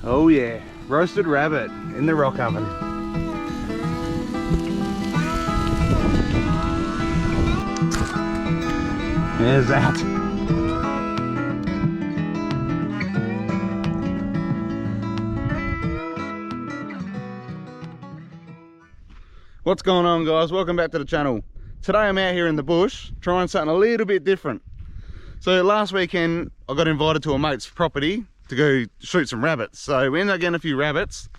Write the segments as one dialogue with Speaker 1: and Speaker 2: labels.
Speaker 1: Oh yeah, roasted rabbit in the rock oven. There's that. What's going on, guys? Welcome back to the channel. Today I'm out here in the bush trying something a little bit different. So last weekend I got invited to a mate's property to go shoot some rabbits. So we ended up getting a few rabbits.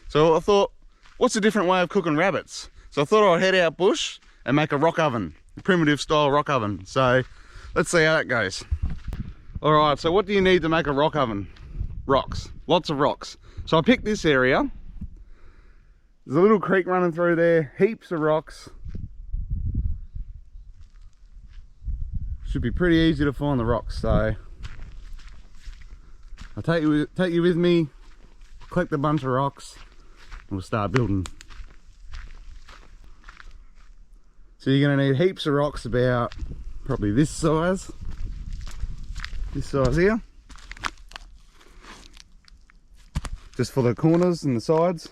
Speaker 1: So I thought, what's a different way of cooking rabbits? So I thought I'd head out bush and make a rock oven, a primitive style rock oven. So let's see how that goes. All right, so what do you need to make a rock oven? Rocks, lots of rocks. So I picked this area. There's a little creek running through there, heaps of rocks. Should be pretty easy to find the rocks, so I'll take you with me, collect a bunch of rocks, and we'll start building. So you're going to need heaps of rocks, about probably this size here, just for the corners and the sides,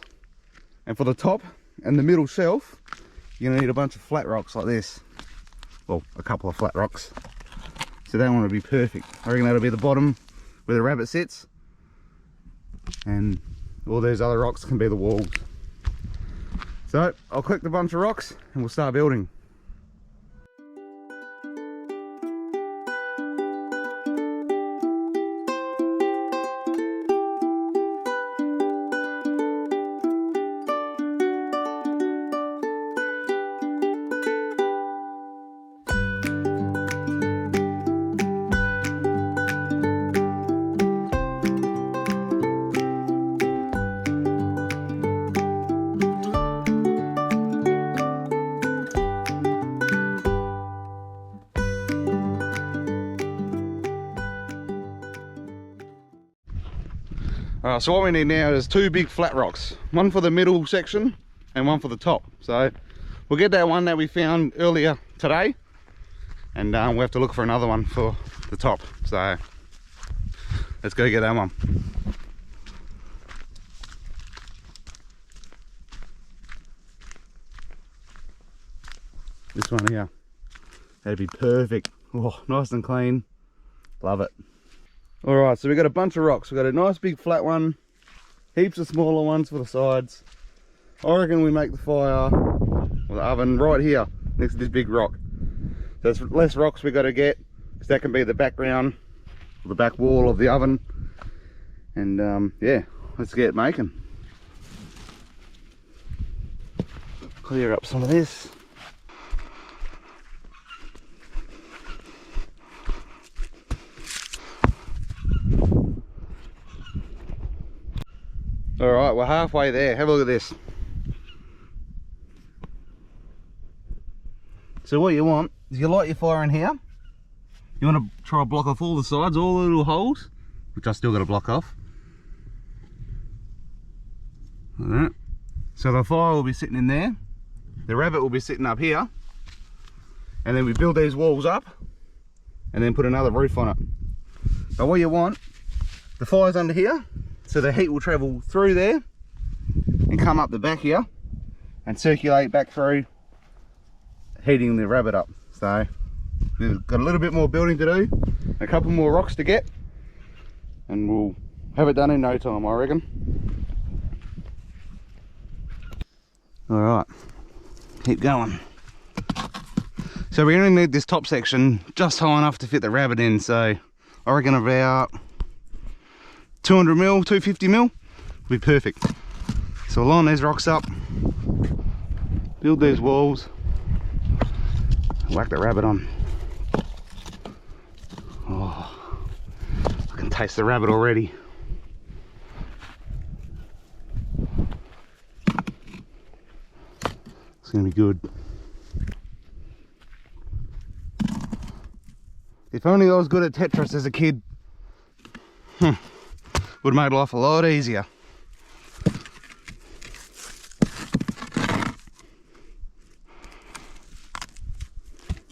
Speaker 1: and for the top and the middle shelf you're going to need a bunch of flat rocks like this. Well, a couple of flat rocks. So that one would be perfect. I reckon that'll be the bottom where the rabbit sits, and all those other rocks can be the walls. So I'll collect a bunch of rocks and we'll start building. Alright, so what we need now is two big flat rocks, one for the middle section and one for the top. So we'll get that one that we found earlier today, and we'll have to look for another one for the top. So let's go get that one. This one here, that'd be perfect. Oh, nice and clean, love it. All right, so we've got a bunch of rocks. We've got a nice big flat one, heaps of smaller ones for the sides. I reckon we make the fire, or the oven, right here next to this big rock. So there's less rocks we got to get, because that can be the background, or the back wall of the oven. And yeah, let's get making. Clear up some of this. All right, we're halfway there. Have a look at this. So what you want is you light your fire in here. You want to try to block off all the sides, all the little holes, which I still got to block off. Like that. So the fire will be sitting in there. The rabbit will be sitting up here. And then we build these walls up and then put another roof on it. But what you want, the fire's under here. So the heat will travel through there and come up the back here and circulate back through, heating the rabbit up. So we've got a little bit more building to do, a couple more rocks to get, and we'll have it done in no time, I reckon. All right, keep going. So we only need this top section just high enough to fit the rabbit in. So I reckon about 200 mil, 250 mil will be perfect. So we'll line these rocks up, build these walls, whack the rabbit on. Oh, I can taste the rabbit already. It's gonna be good. If only I was good at Tetris as a kid. Would have made life a lot easier.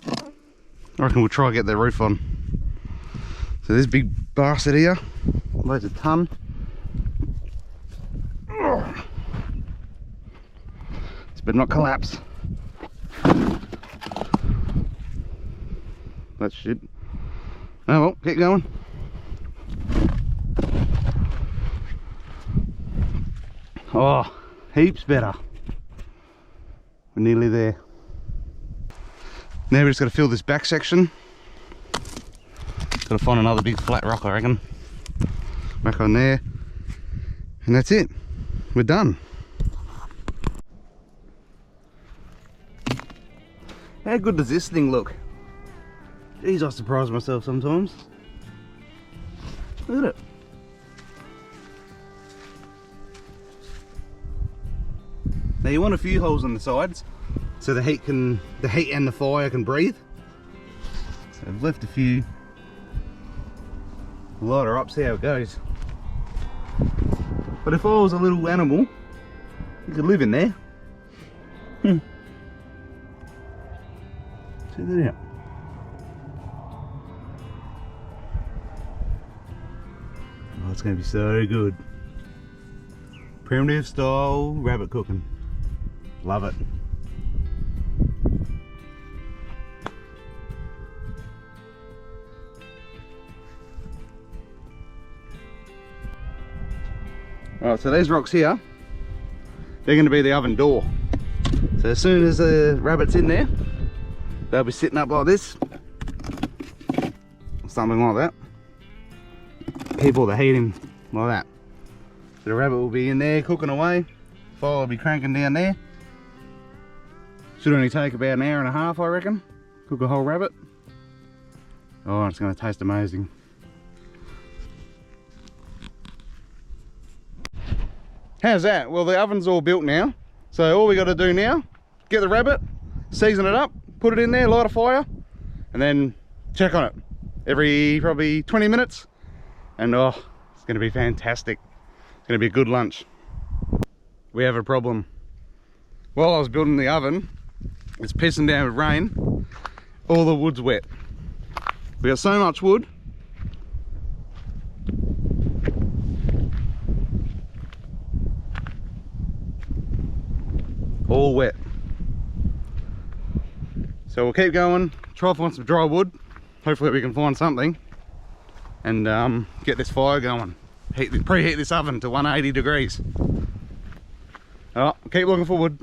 Speaker 1: I reckon we'll try and get the roof on. So this big bastard here weighs a ton. but not collapse. That's shit. Oh well, keep going. Oh, heaps better. We're nearly there. Now we just got to fill this back section. Got to find another big flat rock, I reckon. Back on there. And that's it. We're done. How good does this thing look? Jeez, I surprise myself sometimes. Look at it. Now you want a few holes on the sides so the heat and the fire can breathe. So I've left a few. Light her up, see how it goes. But if I was a little animal, you could live in there. Check that out. Oh, it's going to be so good. Primitive style rabbit cooking. Love it. Alright, so these rocks here, they're going to be the oven door. So as soon as the rabbit's in there, they'll be sitting up like this. Something like that. Keep all the heat in like that. So the rabbit will be in there cooking away. Fire will be cranking down there. Should only take about an hour and a half, I reckon. Cook a whole rabbit. Oh, it's going to taste amazing. How's that? Well, the oven's all built now. So all we got to do now, get the rabbit, season it up, put it in there, light a fire, and then check on it every probably 20 minutes. And oh, it's going to be fantastic. It's going to be a good lunch. We have a problem. While I was building the oven, it's pissing down with rain. All the wood's wet. We got so much wood. All wet. So we'll keep going, try to find some dry wood. Hopefully we can find something. And get this fire going. Preheat this oven to 180 degrees. Oh, keep looking for wood.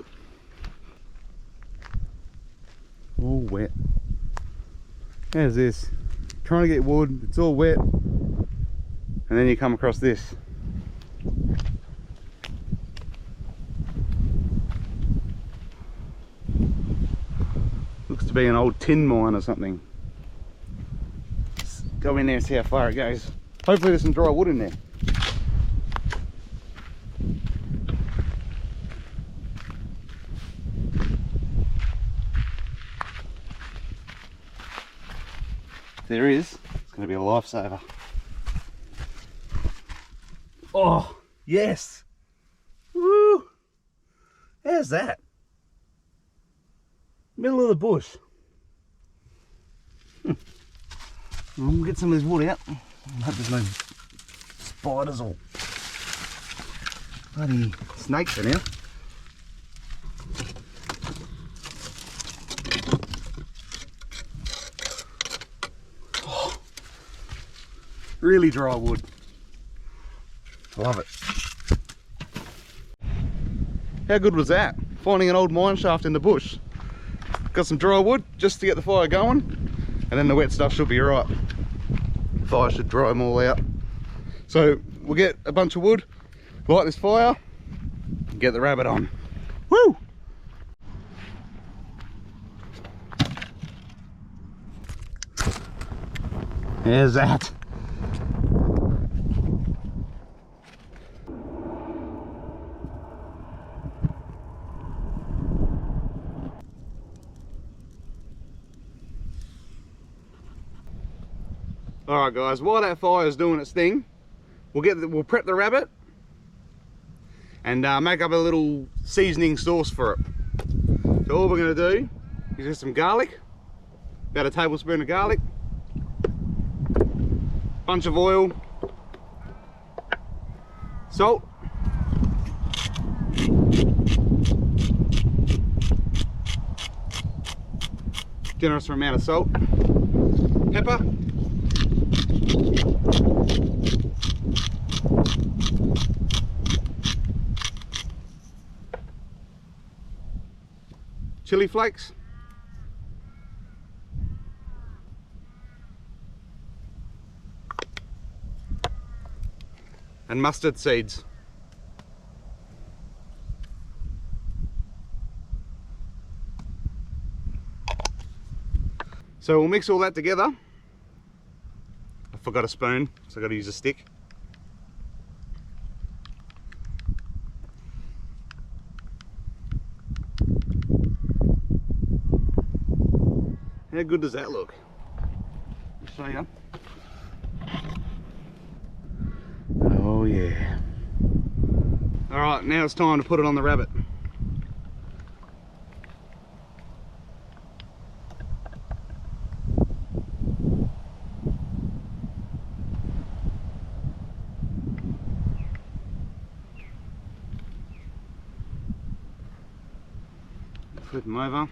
Speaker 1: All wet. How's this? Trying to get wood, it's all wet. And then you come across this. Looks to be an old tin mine or something. Let's go in there and see how far it goes. Hopefully there's some dry wood in there. If there is, it's going to be a lifesaver. Oh, yes! Woo! How's that? Middle of the bush. We'll get some of this wood out. I hope there's no spiders or bloody snakes in here. Oh, really dry wood. Love it. How good was that? Finding an old mine shaft in the bush. Got some dry wood just to get the fire going, and then the wet stuff should be alright. The fire should dry them all out. So we'll get a bunch of wood, light this fire, and get the rabbit on. Woo! There's that. Alright guys, while that fire is doing its thing, we'll prep the rabbit and make up a little seasoning sauce for it. So all we're going to do is get some garlic, about a tablespoon of garlic, bunch of oil, salt, Generous amount of salt, pepper, chili flakes, and mustard seeds. So we'll mix all that together. I forgot a spoon, so I got to use a stick. How good does that look? I'll show you. Oh yeah. Alright, now it's time to put it on the rabbit. Flip them over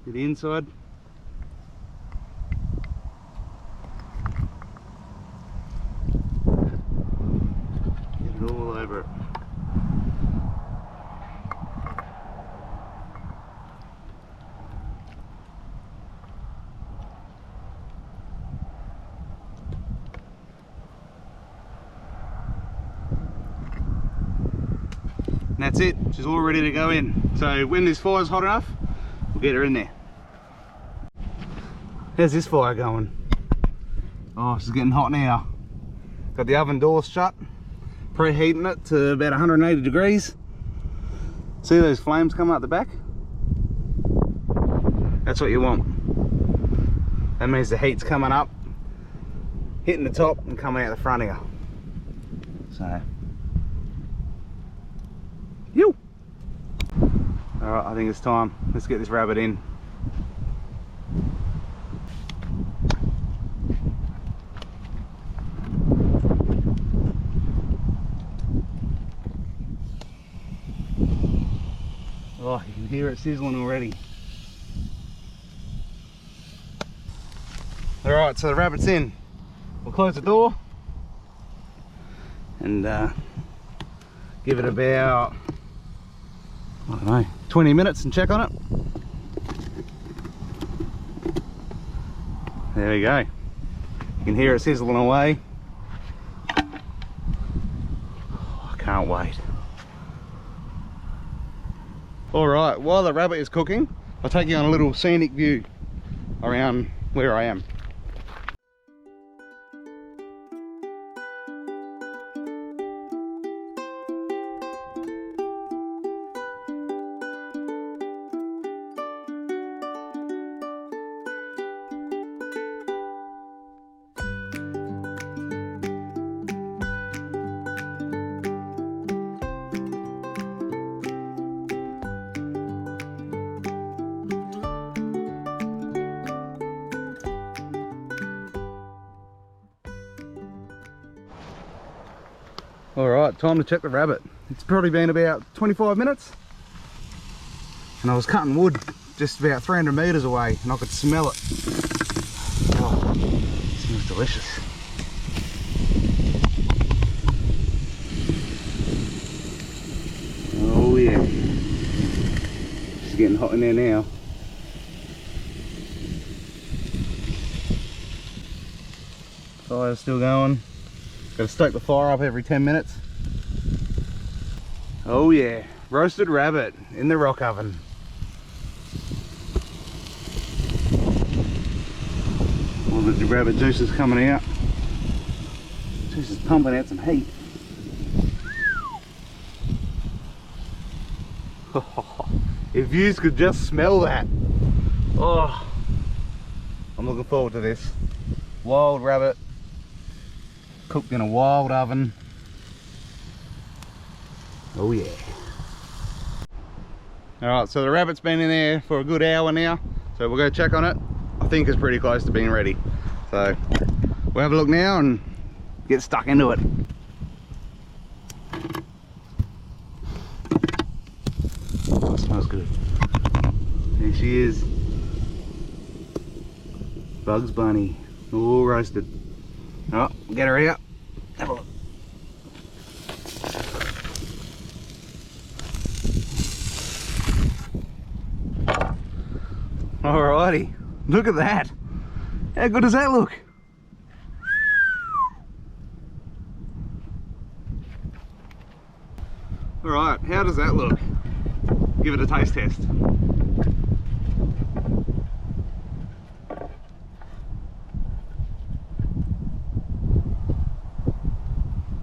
Speaker 1: to the inside. Get it all over it. And that's it, she's all ready to go in. So when this fire's hot enough, we'll get her in there. How's this fire going? Oh, she's getting hot now. Got the oven door shut, preheating it to about 180 degrees. See those flames coming out the back? That's what you want. That means the heat's coming up, hitting the top and coming out the front here. So. Yo! Alright, I think it's time. Let's get this rabbit in. Oh, you can hear it sizzling already. Alright, so the rabbit's in. We'll close the door and give it about, I don't know, 20 minutes and check on it. There we go. You can hear it sizzling away. Oh, I can't wait. Alright, while the rabbit is cooking, I'll take you on a little scenic view around where I am. Alright, time to check the rabbit. It's probably been about 25 minutes. And I was cutting wood just about 300 metres away and I could smell it. Oh, it smells delicious. Oh yeah. It's getting hot in there now. Fire's still going. Got to stoke the fire up every 10 minutes. Oh yeah, roasted rabbit in the rock oven. All the rabbit juice is coming out. Juice is pumping out some heat. If you could just smell that. Oh, I'm looking forward to this. Wild rabbit. Cooked in a wild oven. Oh yeah. Alright, so the rabbit's been in there for a good hour now, so we'll go check on it. I think it's pretty close to being ready. So we'll have a look now and get stuck into it. Oh, it smells good. There she is. Bugs Bunny, all roasted. Oh, get her out. Have a look. Alrighty, look at that. How good does that look? Alright, how does that look? Give it a taste test.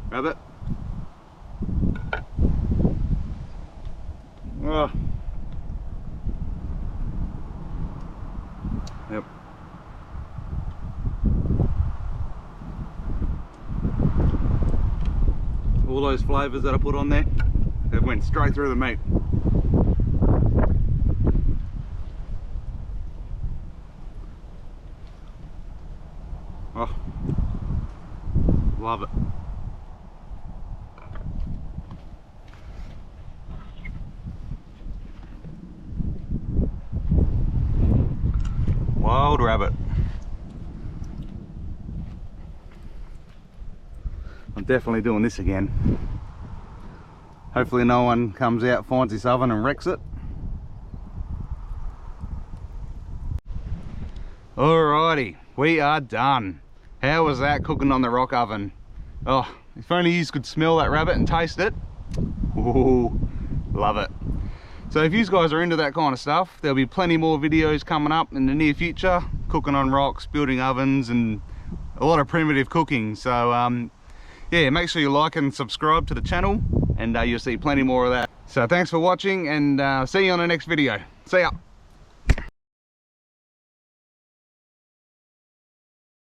Speaker 1: Rabbit. Oh. Yep. All those flavours that I put on there, they went straight through the meat. Oh, love it. Wild rabbit. I'm definitely doing this again. Hopefully no one comes out, finds this oven and wrecks it. Alrighty, we are done. How was that cooking on the rock oven? Oh, if only you could smell that rabbit and taste it. Ooh, love it. So if you guys are into that kind of stuff, there'll be plenty more videos coming up in the near future, cooking on rocks, building ovens, and a lot of primitive cooking. So yeah, make sure you like and subscribe to the channel, and you'll see plenty more of that. So thanks for watching, and see you on the next video. See ya.